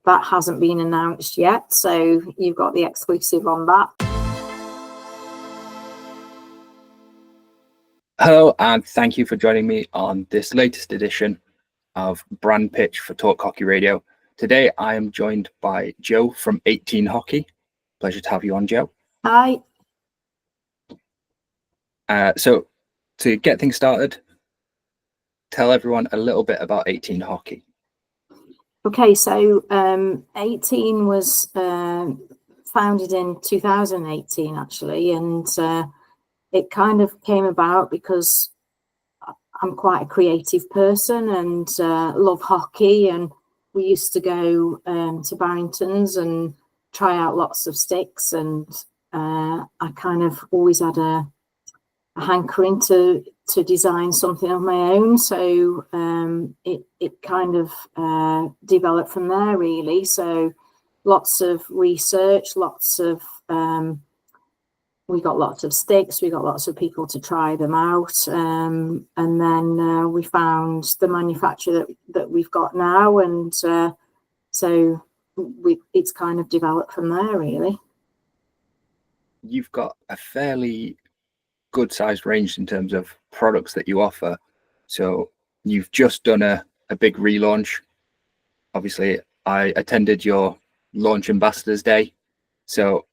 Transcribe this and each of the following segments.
that hasn't been announced yet, so you've got the exclusive on that. Hello, and thank you for joining me on this latest edition of Brand Pitch for Talk Hockey Radio. Today I am joined by Joe from Eigheen Hockey. Pleasure to have you on, Joe. Hi. So to get things started, tell everyone a little bit about Eigheen Hockey. Okay, so Eigheen was founded in 2018 actually, and it kind of came about because I'm quite a creative person and love hockey, and we used to go to Barrington's and try out lots of sticks, and I kind of always had a hankering to design something of my own, so it kind of developed from there really. So lots of research, we got lots of sticks, we got lots of people to try them out, and then we found the manufacturer that we've got now, and so it's kind of developed from there really. You've got a fairly good sized range in terms of products that you offer. So you've just done a big relaunch. Obviously, I attended your launch ambassadors day. So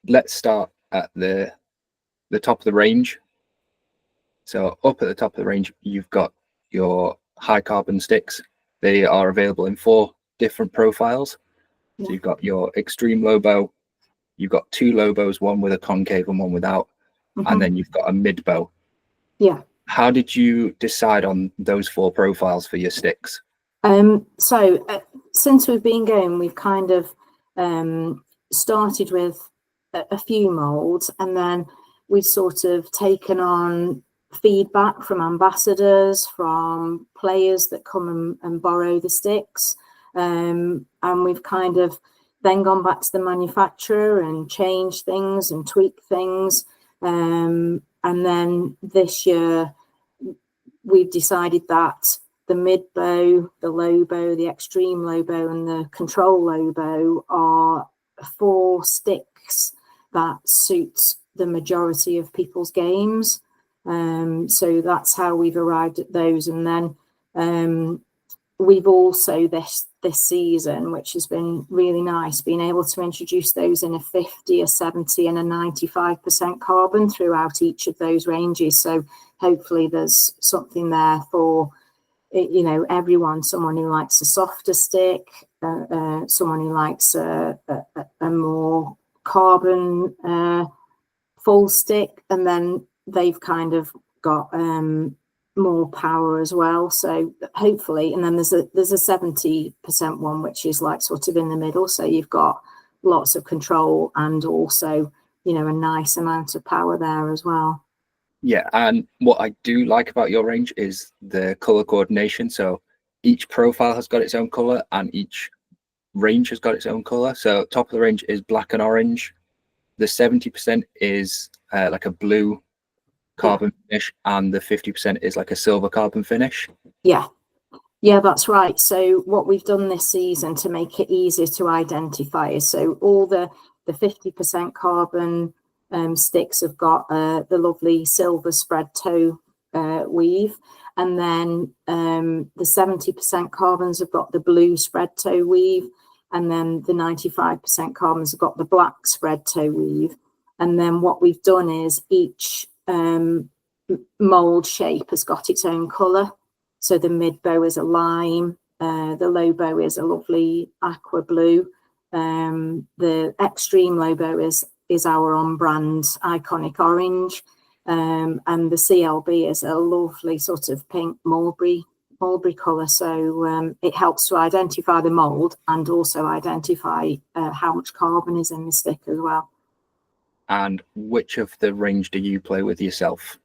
let's start at the top of the range. So up at the top of the range, you've got your high carbon sticks. They are available in 4 different profiles. Yeah. So you've got your extreme low bow, you've got 2 low bows, one with a concave and one without. And then you've got a mid bow. Yeah. How did you decide on those 4 profiles for your sticks? So since we've been going, we've kind of started with a few molds, and then we've sort of taken on feedback from ambassadors, from players that come and borrow the sticks, and we've kind of then gone back to the manufacturer and changed things and tweaked things. And then this year we've decided that the mid bow, the low bow, the extreme low bow, and the control low bow are 4 sticks that suit the majority of people's games. So that's how we've arrived at those. And then we've also this season, which has been really nice, been able to introduce those in a 50, a 70 and a 95% carbon throughout each of those ranges. So hopefully there's something there for, you know, everyone, someone who likes a softer stick, someone who likes a more carbon full stick, and then they've kind of got more power as well. So hopefully, and then there's a 70% one, which is like sort of in the middle. So you've got lots of control and also, you know, a nice amount of power there as well. Yeah, and what I do like about your range is the color coordination. So each profile has got its own color and each range has got its own color. So top of the range is black and orange. The 70% is like a blue carbon finish, and the 50% is like a silver carbon finish. Yeah, that's right. So what we've done this season to make it easier to identify is, so all the 50% carbon sticks have got the lovely silver spread toe weave, and then the 70% carbons have got the blue spread toe weave, and then the 95% carbons have got the black spread toe weave. And then what we've done is each mold shape has got its own colour. So the mid bow is a lime, the low bow is a lovely aqua blue, the extreme low bow is our on-brand iconic orange, and the CLB is a lovely sort of pink mulberry colour. So it helps to identify the mould and also identify how much carbon is in the stick as well. And which of the range do you play with yourself?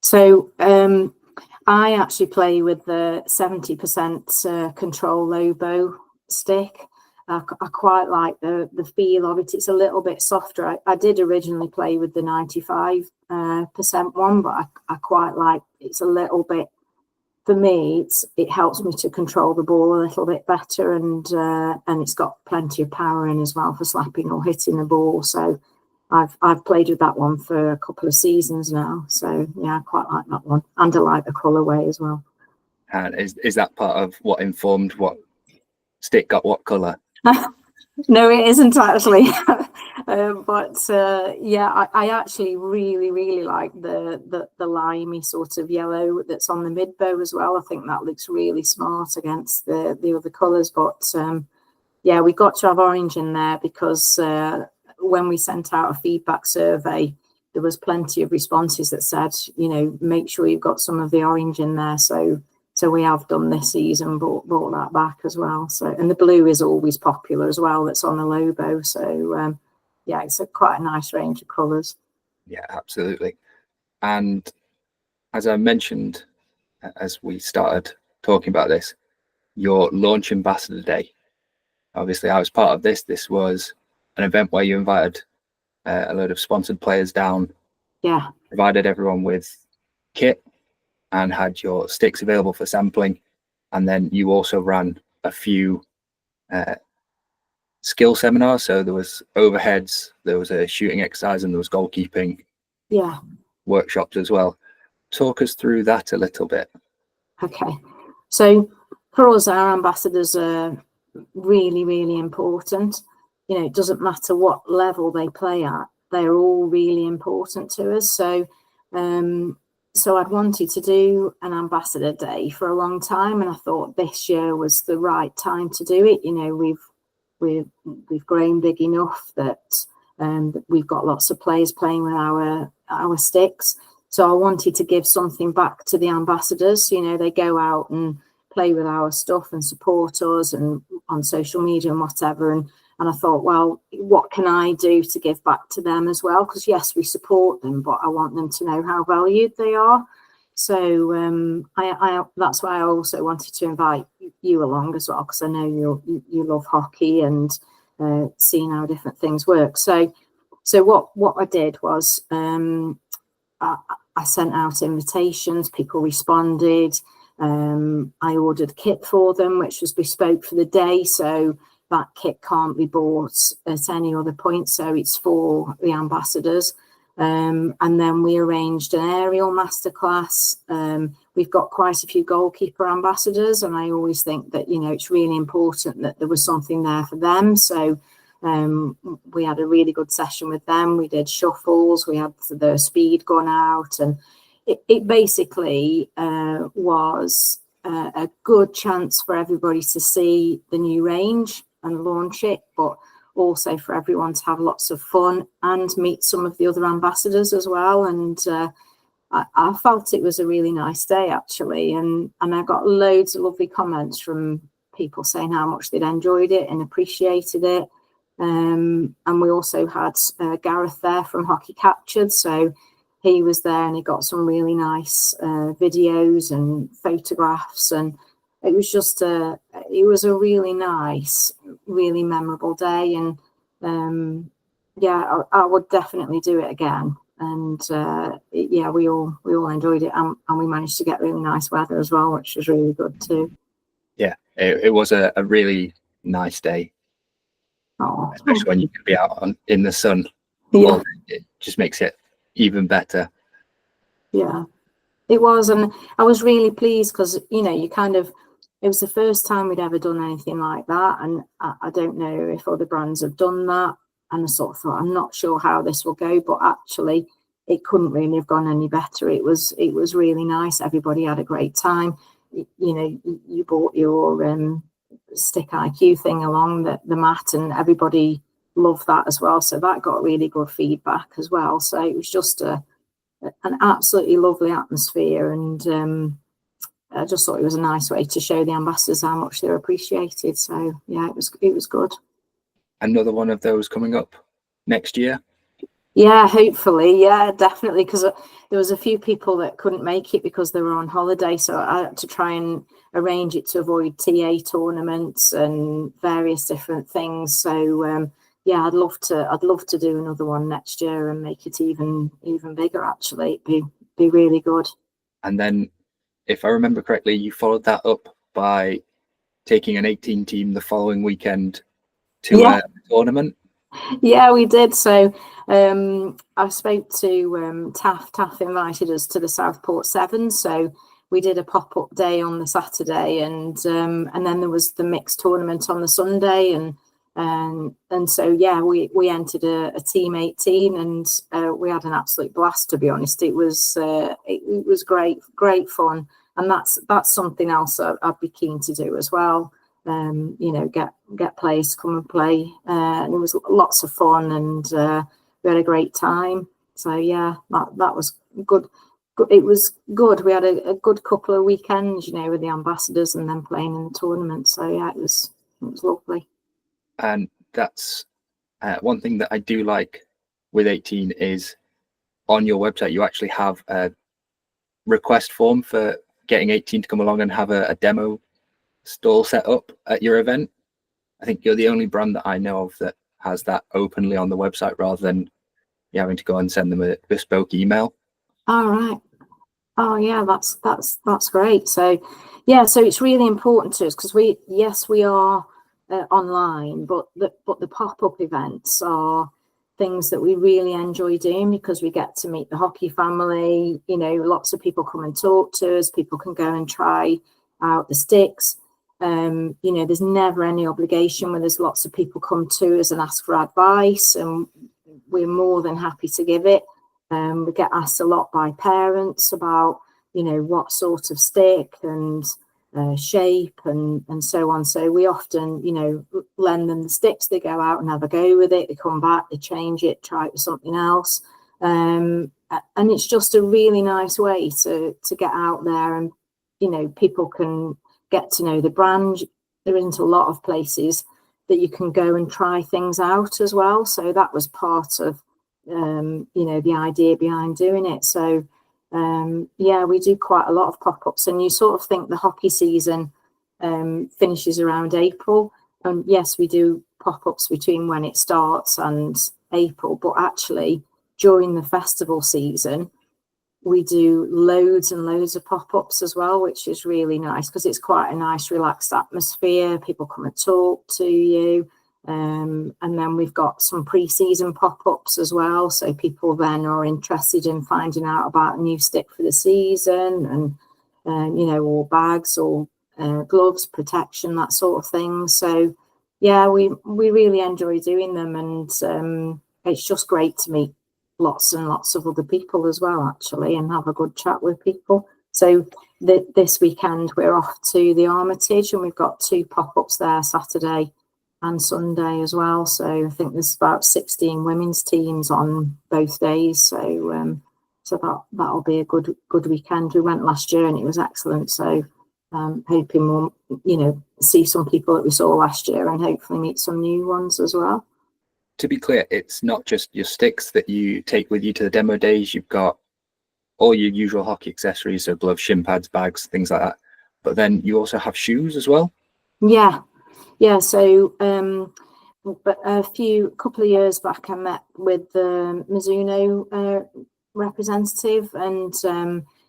So I actually play with the 70% control low bow stick. I quite like the feel of it. It's a little bit softer. I did originally play with the 95% one, but I quite like it's a little bit for me, it helps me to control the ball a little bit better, and it's got plenty of power in as well for slapping or hitting the ball. So I've played with that one for a couple of seasons now. So yeah, I quite like that one, and I like the colourway as well. And is that part of what informed what stick got what colour? No, it isn't actually. But yeah, I actually really like the limey sort of yellow that's on the mid bow as well. I think that looks really smart against the other colours. But yeah, we got to have orange in there because when we sent out a feedback survey, there was plenty of responses that said, you know, make sure you've got some of the orange in there. So we have done this season, brought that back as well. So, and the blue is always popular as well. That's on the low bow. So yeah, it's quite a nice range of colours. Yeah, absolutely. And as I mentioned, as we started talking about this, your launch ambassador day. Obviously, I was part of this. This was an event where you invited a load of sponsored players down. Yeah. Provided everyone with kit and had your sticks available for sampling. And then you also ran a few skill seminars. So there was overheads, there was a shooting exercise, and there was goalkeeping workshops as well. Talk us through that a little bit. Okay. So for us, our ambassadors are really important. You know, it doesn't matter what level they play at, they're all really important to us. So so I'd wanted to do an ambassador day for a long time, and I thought this year was the right time to do it. You know, we've grown big enough that we've got lots of players playing with our sticks. So I wanted to give something back to the ambassadors. You know, they go out and play with our stuff and support us and on social media and whatever. And I thought, well, what can I do to give back to them as well? Because yes, we support them, but I want them to know how valued they are. So that's why I also wanted to invite you along as well, because I know you love hockey and seeing how different things work. So what I did was I sent out invitations, people responded. I ordered kit for them, which was bespoke for the day. So that kit can't be bought at any other point. So it's for the ambassadors. And then we arranged an aerial masterclass. We've got quite a few goalkeeper ambassadors, and I always think that, you know, it's really important that there was something there for them. So we had a really good session with them. We did shuffles, we had the speed gun out, and it basically was a good chance for everybody to see the new range and launch it, but also for everyone to have lots of fun and meet some of the other ambassadors as well. And I felt it was a really nice day, actually, and I got loads of lovely comments from people saying how much they'd enjoyed it and appreciated it. And we also had Gareth there from Hockey Captured, so he was there and he got some really nice videos and photographs, and it was just it was a really nice, really memorable day. And yeah, I would definitely do it again. And yeah, we all enjoyed it, and we managed to get really nice weather as well, which was really good too. Yeah, it was a really nice day. Oh, especially when you can be out in the sun. Yeah, it just makes it even better. Yeah, it was, and I was really pleased because, you know, it was the first time we'd ever done anything like that, and I don't know if other brands have done that, and I sort of thought, I'm not sure how this will go, but actually it couldn't really have gone any better. It was really nice. Everybody had a great time. You know, you bought your stick IQ thing along the mat, and everybody loved that as well. So that got really good feedback as well. So it was just an absolutely lovely atmosphere, and I just thought it was a nice way to show the ambassadors how much they're appreciated. So yeah, it was good. Another one of those coming up next year? Yeah, hopefully. Yeah, definitely. Because there was a few people that couldn't make it because they were on holiday. So I had to try and arrange it to avoid TA tournaments and various different things. So yeah, I'd love to do another one next year and make it even bigger. Actually, it'd be really good. And then if I remember correctly, you followed that up by taking an 18 team the following weekend to a tournament. Yeah, we did. So I spoke to Taff. Taff invited us to the Southport Sevens. So we did a pop-up day on the Saturday, and then there was the mixed tournament on the Sunday, and so yeah, we entered a team 18, and we had an absolute blast. To be honest, it was great fun, and that's something else I'd be keen to do as well. Get players come and play, and it was lots of fun, and we had a great time. So yeah, that was good. It was good. We had a good couple of weekends, with the ambassadors and then playing in the tournament. So yeah, it was lovely. And that's one thing that I do like with 18 is on your website you actually have a request form for getting 18 to come along and have a demo stall set up at your event. I think you're the only brand that I know of that has that openly on the website rather than you having to go and send them a bespoke email. All right. Oh yeah, that's great. So yeah, so it's really important to us because we are online, but the pop-up events are things that we really enjoy doing because we get to meet the hockey family. Lots of people come and talk to us. People can go and try out the sticks. There's never any obligation when there's lots of people come to us and ask for advice, and we're more than happy to give it. We get asked a lot by parents about, what sort of stick and shape and so on. So we often, lend them the sticks. They go out and have a go with it. They come back, they change it, try it with something else. And it's just a really nice way to get out there, and, people can get to know the brand. There isn't a lot of places that you can go and try things out as well. So that was part of, the idea behind doing it. So, we do quite a lot of pop-ups, and you sort of think the hockey season finishes around April. And yes, we do pop-ups between when it starts and April, but actually during the festival season, we do loads and loads of pop-ups as well, which is really nice because it's quite a nice relaxed atmosphere. People come and talk to you. And then we've got some pre-season pop-ups as well. So people then are interested in finding out about a new stick for the season and, or bags or gloves, protection, that sort of thing. So, yeah, we really enjoy doing them. And it's just great to meet lots and lots of other people as well, actually, and have a good chat with people. So this weekend we're off to the Armitage, and we've got 2 pop-ups there, Saturday and Sunday as well. So I think there's about 16 women's teams on both days. So that'll be a good weekend. We went last year and it was excellent. So hoping we'll see some people that we saw last year and hopefully meet some new ones as well. To be clear, it's not just your sticks that you take with you to the demo days. You've got all your usual hockey accessories, so gloves, shin pads, bags, things like that. But then you also have shoes as well. Yeah. So but a couple of years back, I met with the Mizuno representative, and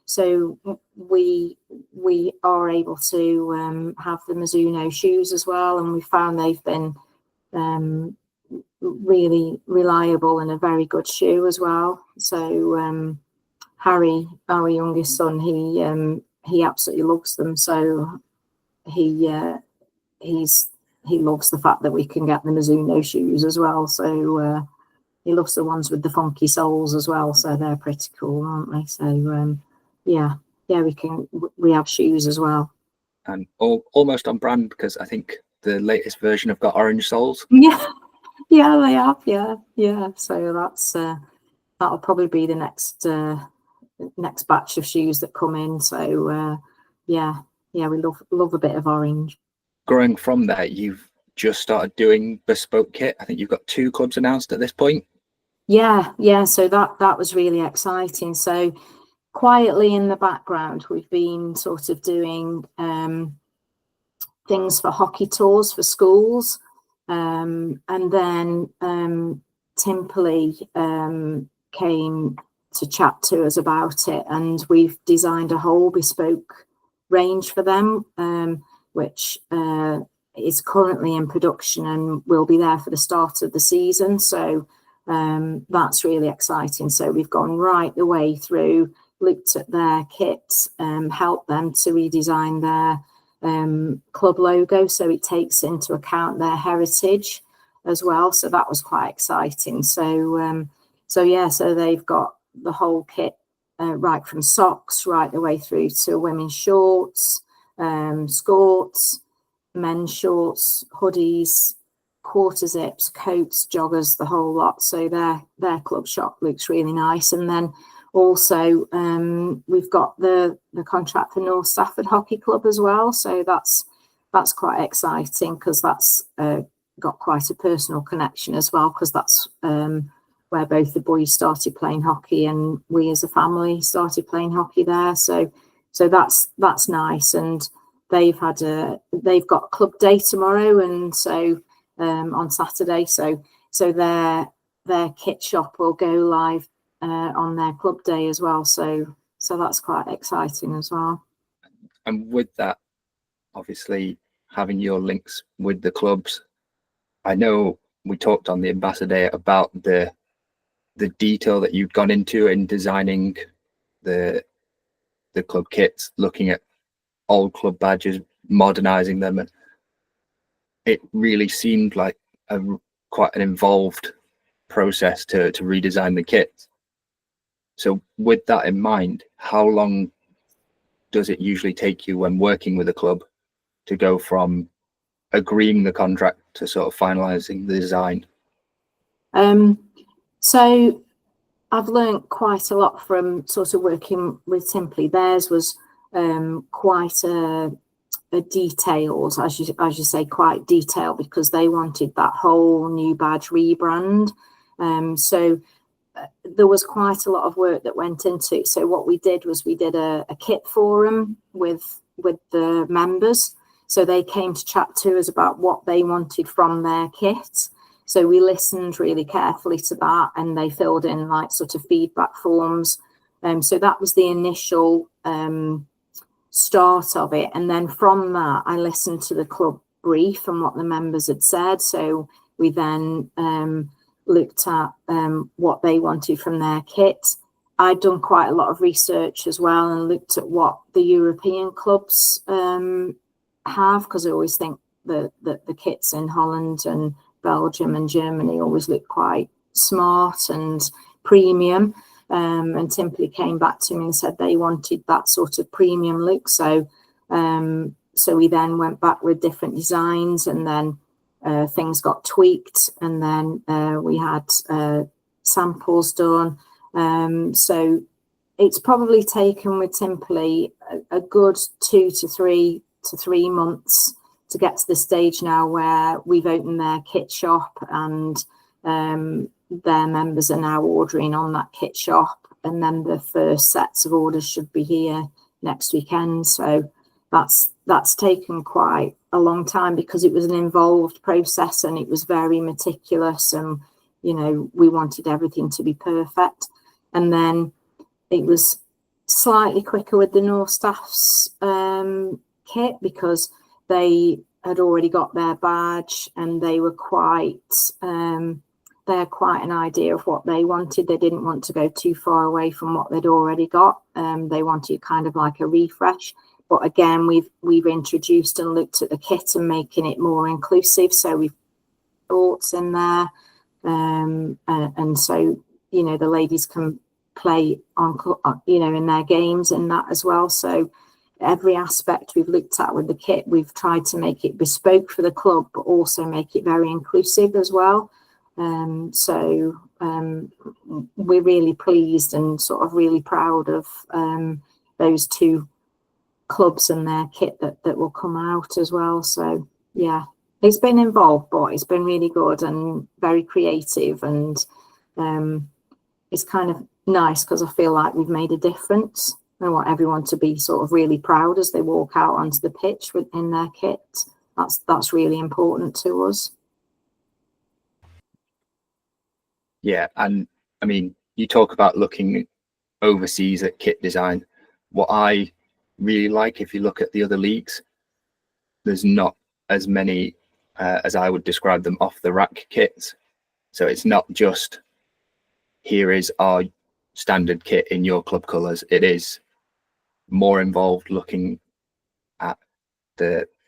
so we are able to have the Mizuno shoes as well, and we found they've been really reliable and a very good shoe as well. So Harry, our youngest son, he absolutely loves them. So he loves the fact that we can get the Mizuno shoes as well. So he loves the ones with the funky soles as well. So they're pretty cool, aren't they? So we have shoes as well. And almost on brand, because I think the latest version have got orange soles. Yeah, they have. Yeah. So that'll probably be the next batch of shoes that come in. So we love a bit of orange. Growing from there, you've just started doing bespoke kit. I think you've got 2 clubs announced at this point. Yeah. So that was really exciting. So quietly in the background, we've been sort of doing things for hockey tours for schools, and then Timperley came chat to us about it, and we've designed a whole bespoke range for them, which is currently in production and will be there for the start of the season. So that's really exciting. So we've gone right the way through, looked at their kits, helped them to redesign their club logo so it takes into account their heritage as well. So that was quite exciting. So so they've got the whole kit, right from socks right the way through to women's shorts, skirts, men's shorts, hoodies, quarter zips, coats, joggers, the whole lot. So their club shop looks really nice. And then also we've got the contract for North Stafford Hockey Club as well. So that's quite exciting, because that's got quite a personal connection as well, because that's where both the boys started playing hockey and we as a family started playing hockey there. So that's nice. And they've got club day tomorrow, and so on Saturday. So their kit shop will go live on their club day as well. So that's quite exciting as well. And with that, obviously having your links with the clubs, I know we talked on the Ambassador about the detail that you've gone into in designing the club kits, looking at old club badges, modernizing them, and it really seemed like quite an involved process to redesign the kits. So with that in mind, how long does it usually take you when working with a club to go from agreeing the contract to sort of finalizing the design? So I've learned quite a lot from sort of working with Simply. Theirs was quite a detailed, as you say, quite detailed, because they wanted that whole new badge rebrand. So there was quite a lot of work that went into it. So what we did was we did a kit forum with the members. So they came to chat to us about what they wanted from their kit. So we listened really carefully to that, and they filled in like sort of feedback forms. So that was the initial start of it. And then from that, I listened to the club brief and what the members had said. So we then looked at what they wanted from their kit. I'd done quite a lot of research as well and looked at what the European clubs have, because I always think that the kits in Holland and Belgium and Germany always look quite smart and premium. And Simply came back to me and said they wanted that sort of premium look. So we then went back with different designs, and then things got tweaked, and then we had samples done. So it's probably taken with Simply a good 2 to 3 months to get to the stage now where we've opened their kit shop, and their members are now ordering on that kit shop, and then the first sets of orders should be here next weekend. So that's taken quite a long time, because it was an involved process and it was very meticulous, and we wanted everything to be perfect. And then it was slightly quicker with the North Staff's kit, because they had already got their badge and they were they had quite an idea of what they wanted. They didn't want to go too far away from what they'd already got. They wanted kind of like a refresh. But again, we've introduced and looked at the kit and making it more inclusive. So we've thoughts in there, and so the ladies can play on in their games and that as well. So every aspect we've looked at with the kit, we've tried to make it bespoke for the club, but also make it very inclusive as well. So we're really pleased and sort of really proud of those two clubs and their kit that will come out as well. So yeah, it's been involved, but it's been really good and very creative, and it's kind of nice because I feel like we've made a difference. I want everyone to be sort of really proud as they walk out onto the pitch in their kit. That's really important to us. Yeah, and I mean, you talk about looking overseas at kit design. What I really like, if you look at the other leagues, there's not as many as I would describe them off the rack kits. So it's not just, here is our standard kit in your club colours. It is more involved, looking at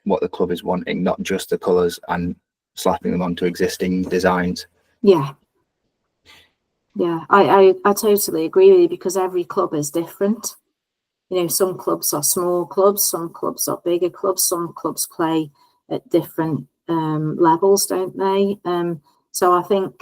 what the club is wanting, not just the colours and slapping them onto existing designs. Yeah. I totally agree with you, because every club is different. You know, some clubs are small clubs, some clubs are bigger clubs, some clubs play at different levels, don't they? So I think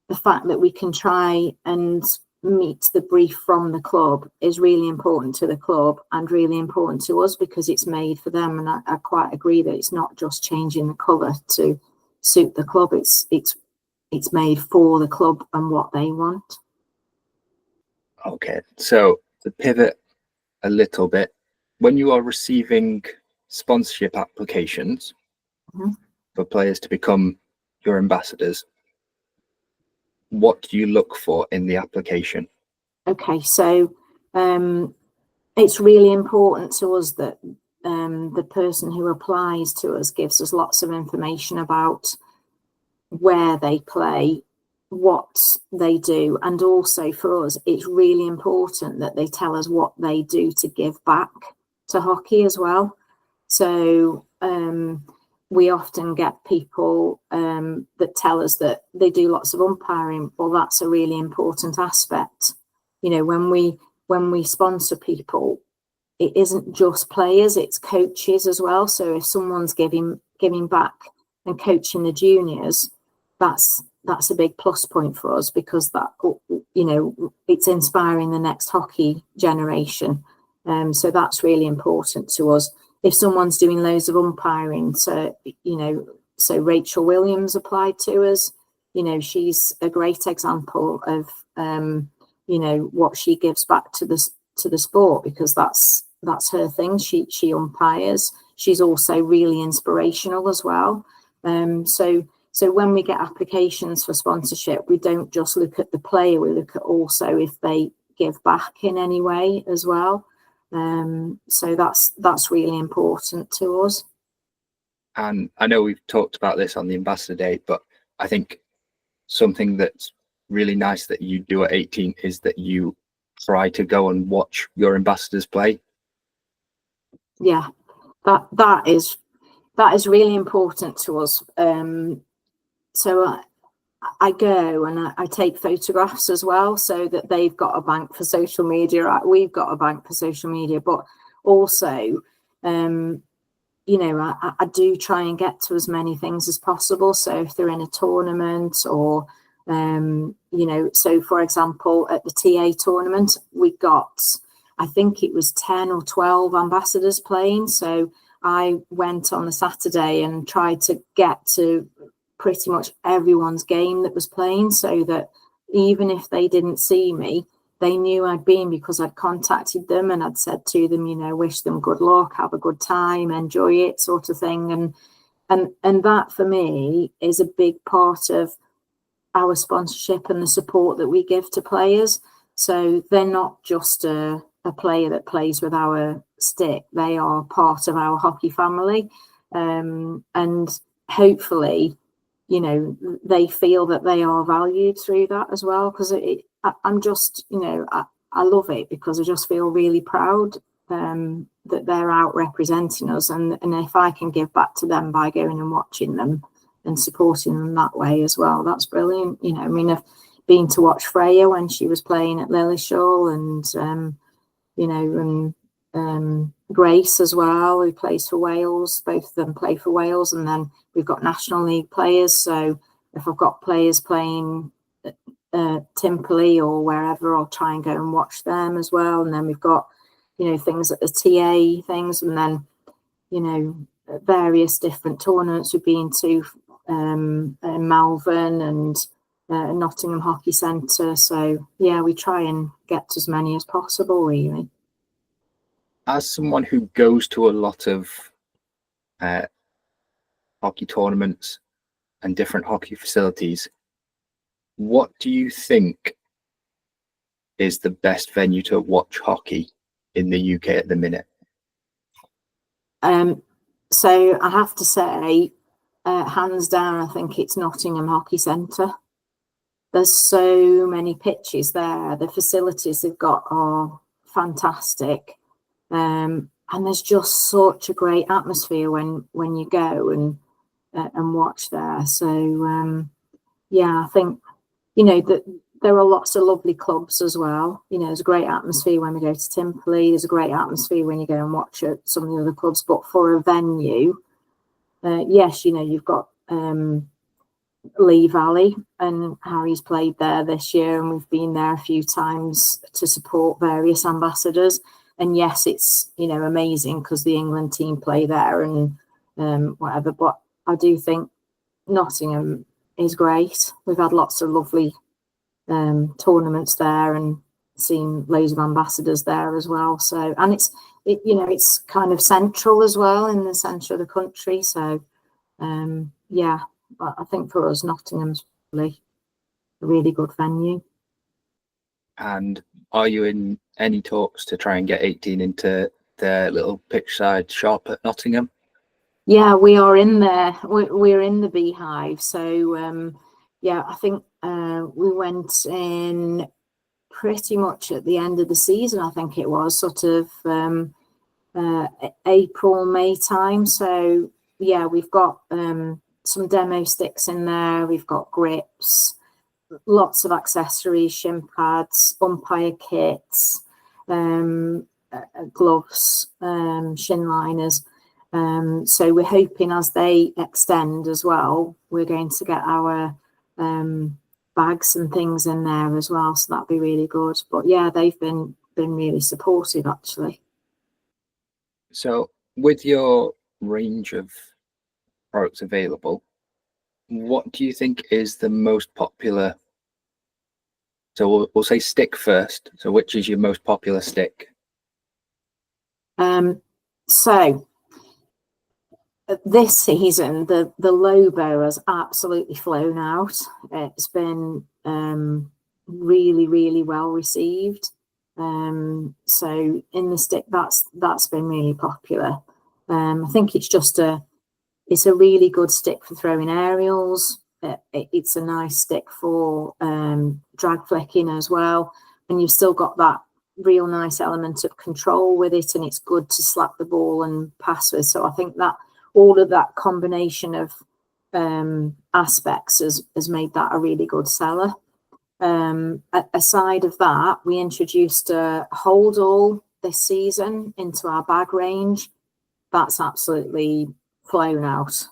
the fact that we can try and meet the brief from the club is really important to the club and really important to us, because it's made for them. And I quite agree that it's not just changing the colour to suit the club. It's made for the club and what they want. Okay, so to pivot a little bit, when you are receiving sponsorship applications for players to become your ambassadors, what do you look for in the application? Okay, so it's really important to us that the person who applies to us gives us lots of information about where they play, what they do, and also for us, it's really important that they tell us what they do to give back to hockey as well. So we often get people that tell us that they do lots of umpiring. Well, that's a really important aspect. You know, when we sponsor people, it isn't just players, it's coaches as well. So if someone's giving back and coaching the juniors, that's a big plus point for us, because that, you know, it's inspiring the next hockey generation. So that's really important to us. If someone's doing loads of umpiring, so, you know, so Rachel Williams applied to us, you know, she's a great example of, you know, what she gives back to the sport, because that's her thing. She umpires. She's also really inspirational as well. So when we get applications for sponsorship, we don't just look at the player, we look at also if they give back in any way as well. So that's really important to us. And I know we've talked about this on the Ambassador Day, but I think something that's really nice that you do at 18 is that you try to go and watch your ambassadors play. Yeah, that is really important to us. So I go and I take photographs as well, so that they've got a bank for social media. We've got a bank for social media, but also, you know, I do try and get to as many things as possible. So if they're in a tournament or, you know, so for example, at the TA tournament, we got, I think it was 10 or 12 ambassadors playing. So I went on the Saturday and tried to get to pretty much everyone's game that was playing, so that even if they didn't see me, they knew I'd been, because I'd contacted them and I'd said to them, you know, wish them good luck, have a good time, enjoy it, sort of thing. And that for me is a big part of our sponsorship and the support that we give to players. So they're not just a player that plays with our stick, they are part of our hockey family. And hopefully, you know, they feel that they are valued through that as well, because I'm just, you know, I love it, because I just feel really proud that they're out representing us, and if I can give back to them by going and watching them and supporting them that way as well, that's brilliant. You know, I mean, I've been to watch Freya when she was playing at Lillishall, and you know, and Grace as well, who plays for Wales. Both of them play for Wales, and then we've got National League players. So if I've got players playing Timperley or wherever, I'll try and go and watch them as well. And then we've got, you know, things at the TA things, and then, you know, various different tournaments we've been to, Malvern and Nottingham Hockey Centre. So yeah, we try and get to as many as possible, really. As someone who goes to a lot of hockey tournaments and different hockey facilities, what do you think is the best venue to watch hockey in the UK at the minute? So I have to say, hands down, I think it's Nottingham Hockey Centre. There's so many pitches there. The facilities they've got are fantastic. And there's just such a great atmosphere when you go and watch there. So yeah, I think, you know, that there are lots of lovely clubs as well. You know, there's a great atmosphere when we go to Timperley. There's a great atmosphere when you go and watch at some of the other clubs. But for a venue, yes, you know, you've got Lee Valley, and Harry's played there this year, and we've been there a few times to support various ambassadors. And yes, it's, you know, amazing because the England team play there and whatever. But I do think Nottingham is great. We've had lots of lovely tournaments there and seen loads of ambassadors there as well. So, and you know, it's kind of central as well, in the centre of the country. So yeah, but I think for us, Nottingham's probably a really good venue. And are you in any talks to try and get Eigheen into their little pitchside shop at Nottingham? Yeah, we are in there. We're in the Beehive. So yeah, I think we went in pretty much at the end of the season. I think it was sort of April, May time. So yeah, we've got some demo sticks in there. We've got grips, lots of accessories, shin pads, umpire kits, gloves, shin liners. So we're hoping as they extend as well, we're going to get our bags and things in there as well. So that'd be really good. But yeah, they've been really supportive actually. So with your range of products available, what do you think is the most popular? So we'll say stick first. So which is your most popular stick? So this season, the Lobo has absolutely flown out. It's been really, really well received. So in the stick, that's been really popular. I think it's just it's a really good stick for throwing aerials. It's a nice stick for drag flicking as well, and you've still got that real nice element of control with it, and it's good to slap the ball and pass with. So I think that all of that combination of aspects has made that a really good seller. Aside of that, we introduced a hold all this season into our bag range. That's absolutely flown out.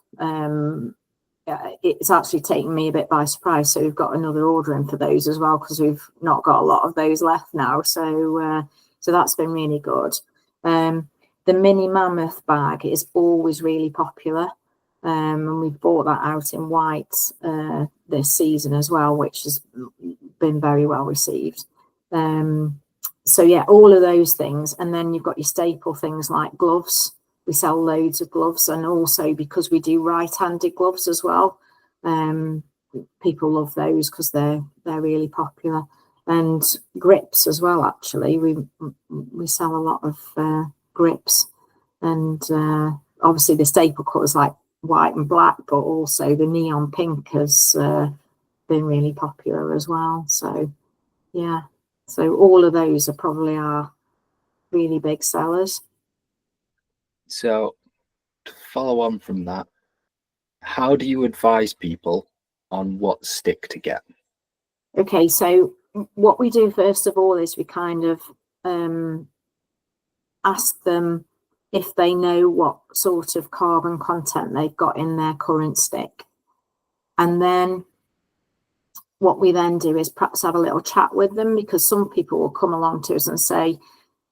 It's actually taken me a bit by surprise. So we've got another order in for those as well, because we've not got a lot of those left now. So so that's been really good. The mini mammoth bag is always really popular. And we've brought that out in white this season as well, which has been very well received. So yeah, all of those things. And then you've got your staple things like gloves. We sell loads of gloves, and also because we do right-handed gloves as well, people love those because they're really popular. And grips as well. Actually, we sell a lot of grips, and obviously the staple colours like white and black, but also the neon pink has been really popular as well. So yeah, so all of those are probably our really big sellers. So to follow on from that, how do you advise people on what stick to get? Okay, so what we do first of all is we kind of ask them if they know what sort of carbon content they've got in their current stick. And then what we then do is perhaps have a little chat with them, because some people will come along to us and say,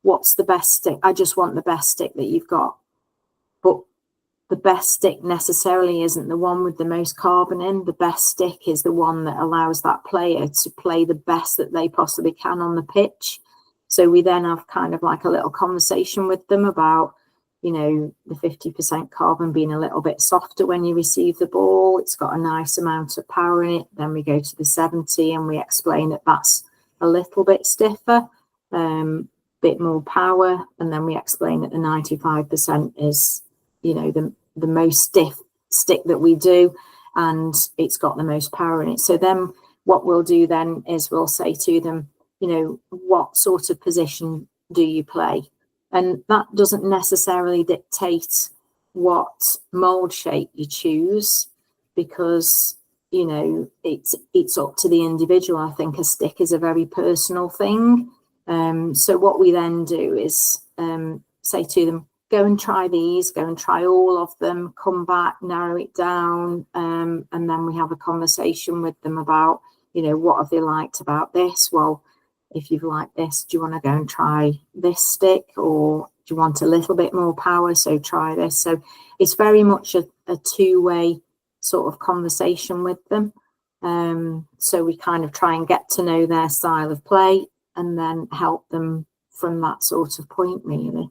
what's the best stick? I just want the best stick that you've got. But the best stick necessarily isn't the one with the most carbon in. The best stick is the one that allows that player to play the best that they possibly can on the pitch. So we then have kind of like a little conversation with them about, you know, the 50% carbon being a little bit softer when you receive the ball. It's got a nice amount of power in it. Then we go to the 70 and we explain that that's a little bit stiffer, bit more power, and then we explain that the 95% is, you know, the most stiff stick that we do, and it's got the most power in it. So then what we'll do then is we'll say to them, you know, what sort of position do you play? And that doesn't necessarily dictate what mold shape you choose, because, you know, it's up to the individual. I think a stick is a very personal thing. So what we then do is say to them, go and try these, go and try all of them, come back, narrow it down, and then we have a conversation with them about, you know, what have they liked about this? Well, if you've liked this, do you want to go and try this stick, or do you want a little bit more power? So try this. So it's very much a two-way sort of conversation with them. So we kind of try and get to know their style of play and then help them from that sort of point, really.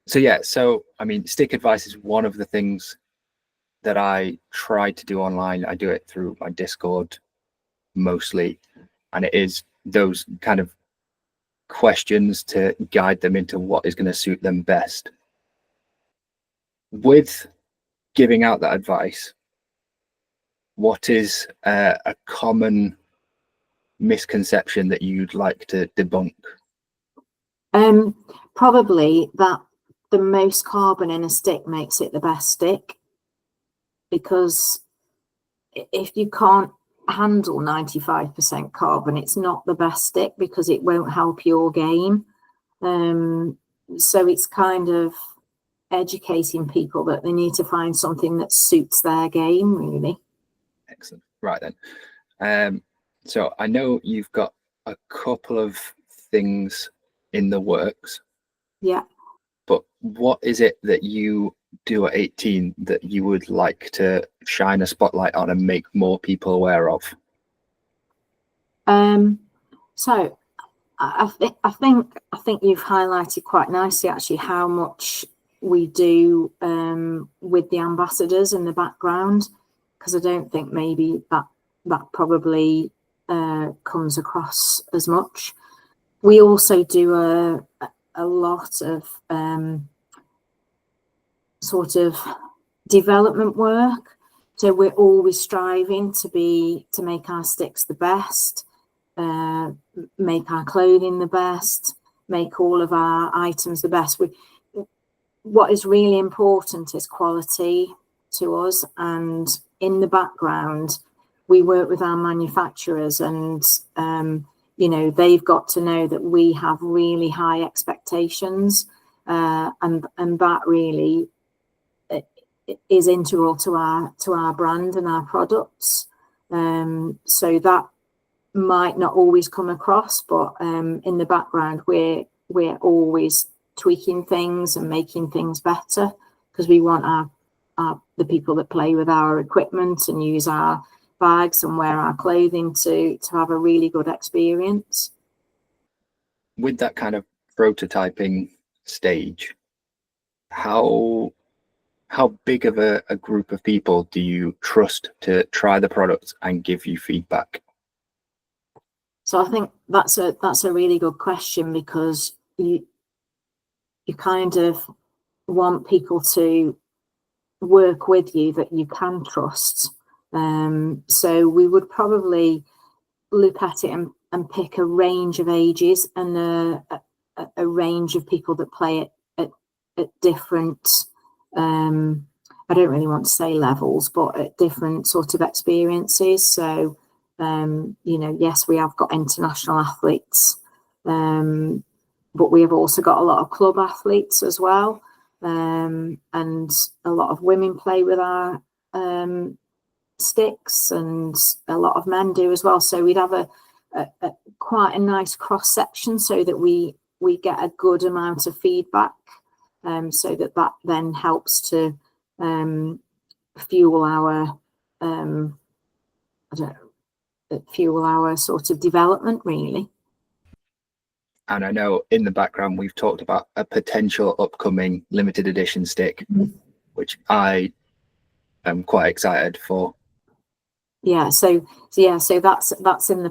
So yeah, so I mean, stick advice is one of the things that I try to do online. I do it through my Discord mostly, and it is those kind of questions to guide them into what is going to suit them best. With giving out that advice, what is a common misconception that you'd like to debunk? Probably that the most carbon in a stick makes it the best stick, because if you can't handle 95% carbon, it's not the best stick, because it won't help your game. So it's kind of educating people that they need to find something that suits their game, really. Excellent. Right then. So I know you've got a couple of things in the works. Yeah. But what is it that you do at Eigheen that you would like to shine a spotlight on and make more people aware of? So I think you've highlighted quite nicely actually how much we do with the ambassadors in the background, because I don't think maybe that probably comes across as much. We also do a lot of sort of development work. So we're always striving to make our sticks the best, make our clothing the best, make all of our items the best. What is really important is quality to us, and in the background we work with our manufacturers, and you know, they've got to know that we have really high expectations, and that really is integral to our brand and our products. So that might not always come across, but in the background we're always tweaking things and making things better, because we want the people that play with our equipment and use our bags and wear our clothing to have a really good experience. With that kind of prototyping stage, how big of a group of people do you trust to try the product and give you feedback? So I think that's a really good question, because you kind of want people to work with you that you can trust. So we would probably look at it and pick a range of ages and a range of people that play it at different, I don't really want to say levels, but at different sort of experiences. So, you know, yes, we have got international athletes, but we have also got a lot of club athletes as well. And a lot of women play with our sticks, and a lot of men do as well. So we'd have a quite a nice cross section, so that we get a good amount of feedback, so that then helps to fuel our fuel our sort of development, really. And I know in the background we've talked about a potential upcoming limited edition stick, which I am quite excited for. Yeah, so that's in the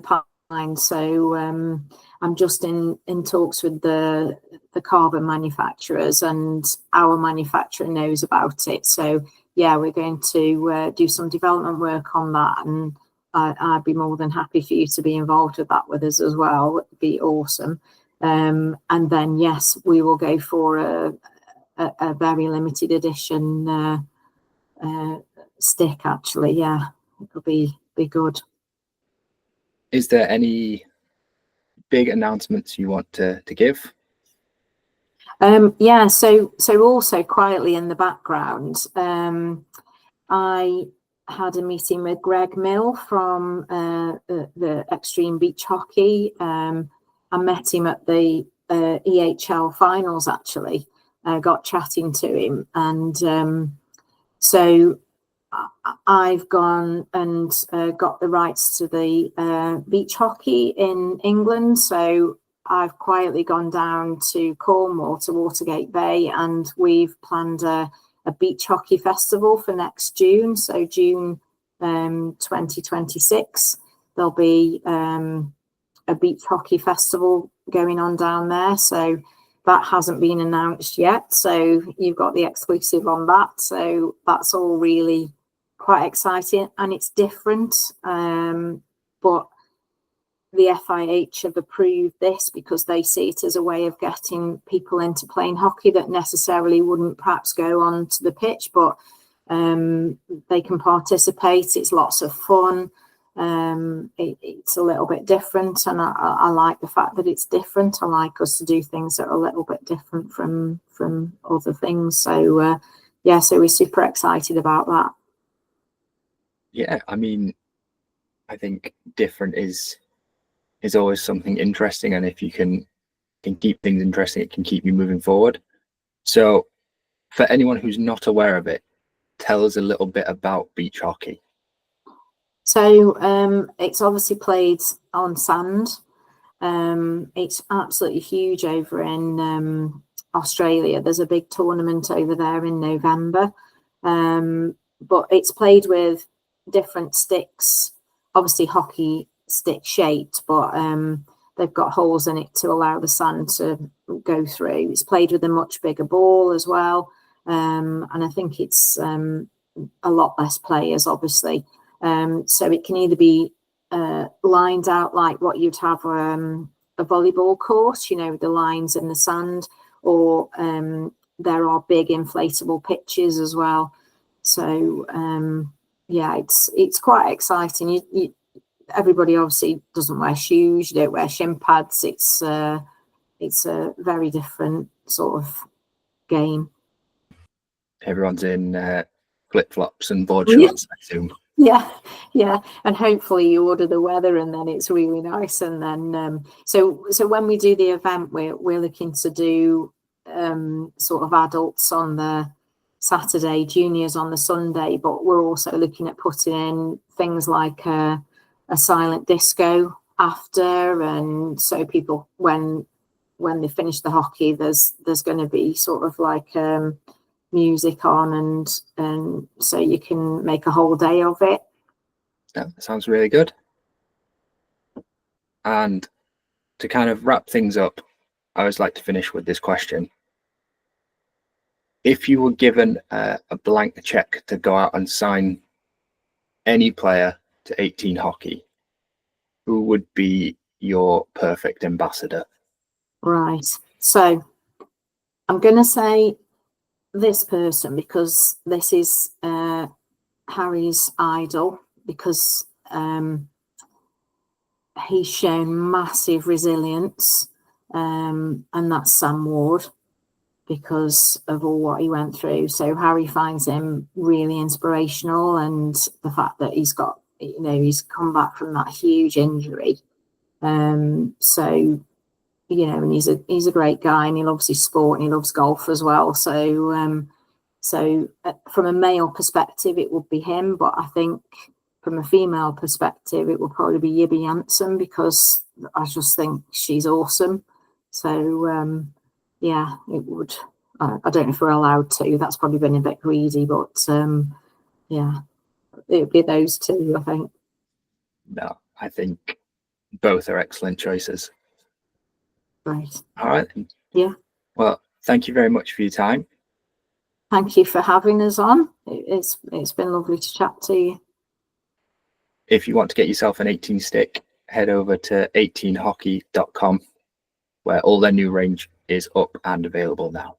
So I'm just in talks with the carbon manufacturers, and our manufacturer knows about it. So yeah, we're going to do some development work on that, and I'd be more than happy for you to be involved with that with us as well. It'd be awesome. And then yes, we will go for a very limited edition stick. Actually, yeah, it'll be good. Is there any big announcements you want to give? Yeah, so also quietly in the background, I had a meeting with Greg Mill from the Extreme Beach Hockey. I met him at the EHL finals, actually. Got chatting to him, and so I've gone and got the rights to the beach hockey in England. So I've quietly gone down to Cornwall, to Watergate Bay, and we've planned a beach hockey festival for next June. So June 2026, there'll be a beach hockey festival going on down there. So that hasn't been announced yet. So you've got the exclusive on that. So that's all really quite exciting, and it's different. But the FIH have approved this because they see it as a way of getting people into playing hockey that necessarily wouldn't perhaps go on to the pitch, but they can participate. It's lots of fun. It's a little bit different, and I like the fact that it's different. I like us to do things that are a little bit different from other things. So yeah, so we're super excited about that. Yeah, I mean, I think different is always something interesting, and if you can keep things interesting, it can keep you moving forward. So for anyone who's not aware of it, tell us a little bit about beach hockey. So it's obviously played on sand. It's absolutely huge over in Australia. There's a big tournament over there in November, but it's played with different sticks, obviously hockey stick shaped, but they've got holes in it to allow the sand to go through. It's played with a much bigger ball as well, and I think it's a lot less players, obviously. So it can either be lined out like what you'd have a volleyball court, you know, with the lines in the sand, or there are big inflatable pitches as well. So yeah, it's quite exciting. Everybody obviously doesn't wear shoes, you don't wear shin pads. It's a very different sort of game. Everyone's in flip-flops and board shorts, I assume. Yeah, and hopefully you order the weather, and then it's really nice. And then so when we do the event, we're looking to do sort of adults on the Saturday, juniors on the Sunday, but we're also looking at putting in things like a silent disco after, and so people when they finish the hockey, there's going to be sort of like music on, and so you can make a whole day of it. Yeah, that sounds really good. And to kind of wrap things up, I always like to finish with this question. If you were given a blank check to go out and sign any player to Eigheen Hockey, who would be your perfect ambassador? Right. So I'm going to say this person because this is Harry's idol, because he's shown massive resilience, and that's Sam Ward, because of all what he went through. So Harry finds him really inspirational, and the fact that he's got, you know, he's come back from that huge injury. So, you know, and he's a great guy, and he loves his sport, and he loves golf as well. So from a male perspective, it would be him, but I think from a female perspective, it will probably be Yibby Hansen, because I just think she's awesome. So yeah, it would. I don't know if we're allowed to. That's probably been a bit greedy, but yeah, it would be those two, I think. No, I think both are excellent choices. Right. All right. Yeah. Well, thank you very much for your time. Thank you for having us on. It's been lovely to chat to you. If you want to get yourself an 18 stick, head over to eighteenhockey.com, where all their new range is up and available now.